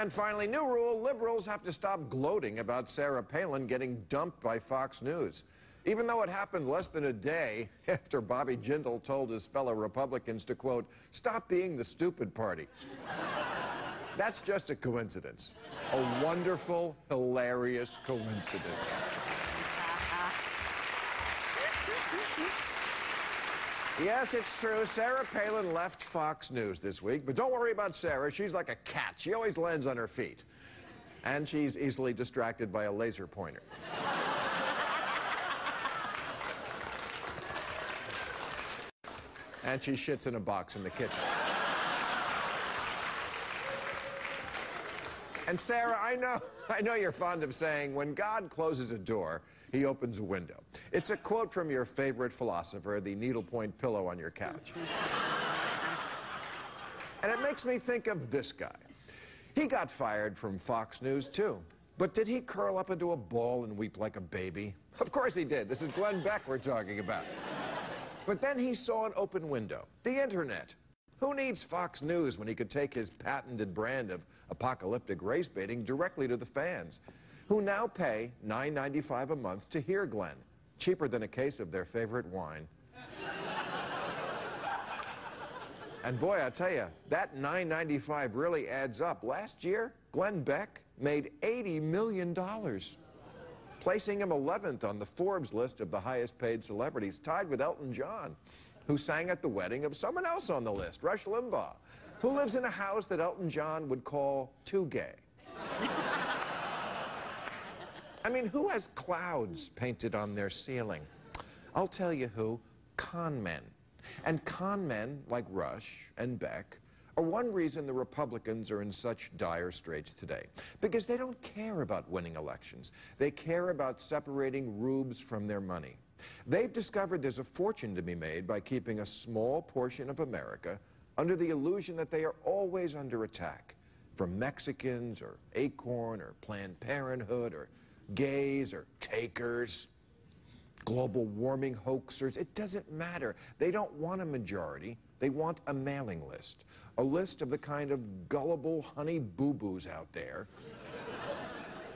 And finally, new rule, liberals have to stop gloating about Sarah Palin getting dumped by Fox News. Even though it happened less than a day after Bobby Jindal told his fellow Republicans to, quote, stop being the stupid party. That's just a coincidence. A wonderful, hilarious coincidence. Yes, it's true. Sarah Palin left Fox News this week, but don't worry about Sarah. She's like a cat. She always lands on her feet. And she's easily distracted by a laser pointer. And she shits in a box in the kitchen. And Sarah, I know you're fond of saying, when God closes a door, he opens a window. It's a quote from your favorite philosopher, the needlepoint pillow on your couch. And it makes me think of this guy. He got fired from Fox News, too. But did he curl up into a ball and weep like a baby? Of course he did. This is Glenn Beck we're talking about. But then he saw an open window, the internet. Who needs Fox News when he could take his patented brand of apocalyptic race baiting directly to the fans, who now pay $9.95 a month to hear Glenn, cheaper than a case of their favorite wine. And boy, I tell you, that $9.95 really adds up. Last year, Glenn Beck made $80 million, placing him 11th on the Forbes list of the highest paid celebrities, tied with Elton John, who sang at the wedding of someone else on the list, Rush Limbaugh, who lives in a house that Elton John would call too gay. I mean, who has clouds painted on their ceiling? I'll tell you who, con men. And con men like Rush and Beck are one reason the Republicans are in such dire straits today. Because they don't care about winning elections. They care about separating rubes from their money. They've discovered there's a fortune to be made by keeping a small portion of America under the illusion that they are always under attack from Mexicans or Acorn or Planned Parenthood or gays or takers, global warming hoaxers. It doesn't matter. They don't want a majority. They want a mailing list, a list of the kind of gullible honey boo-boos out there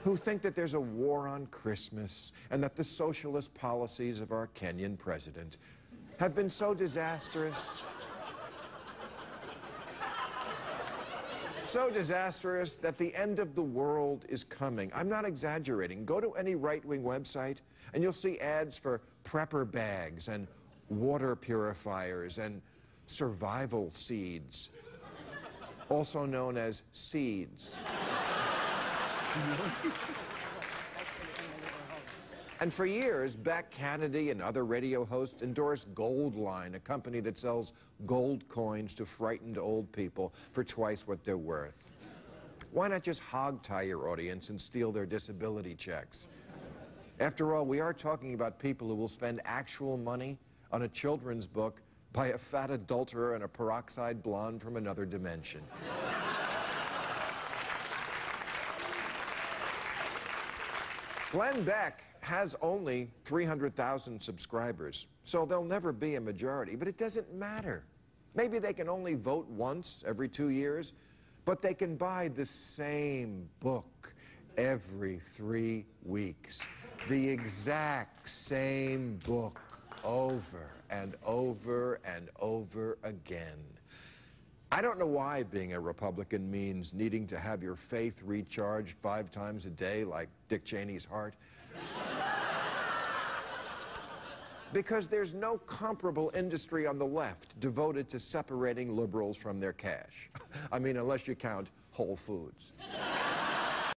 who think that there's a war on Christmas and that the socialist policies of our Kenyan president have been so disastrous, that the end of the world is coming. I'm not exaggerating. Go to any right-wing website and you'll see ads for prepper bags and water purifiers and survival seeds, also known as seeds. And for years, Beck, Hannity, and other radio hosts endorsed Goldline, a company that sells gold coins to frightened old people for twice what they're worth. Why not just hog-tie your audience and steal their disability checks? After all, we are talking about people who will spend actual money on a children's book by a fat adulterer and a peroxide blonde from another dimension. Glenn Beck has only 300,000 subscribers, so they'll never be a majority, but it doesn't matter. Maybe they can only vote once every 2 years, but they can buy the same book every 3 weeks. The exact same book over and over and over again. I don't know why being a Republican means needing to have your faith recharged 5 times a day like Dick Cheney's heart. Because there's no comparable industry on the left devoted to separating liberals from their cash. I mean, unless you count Whole Foods.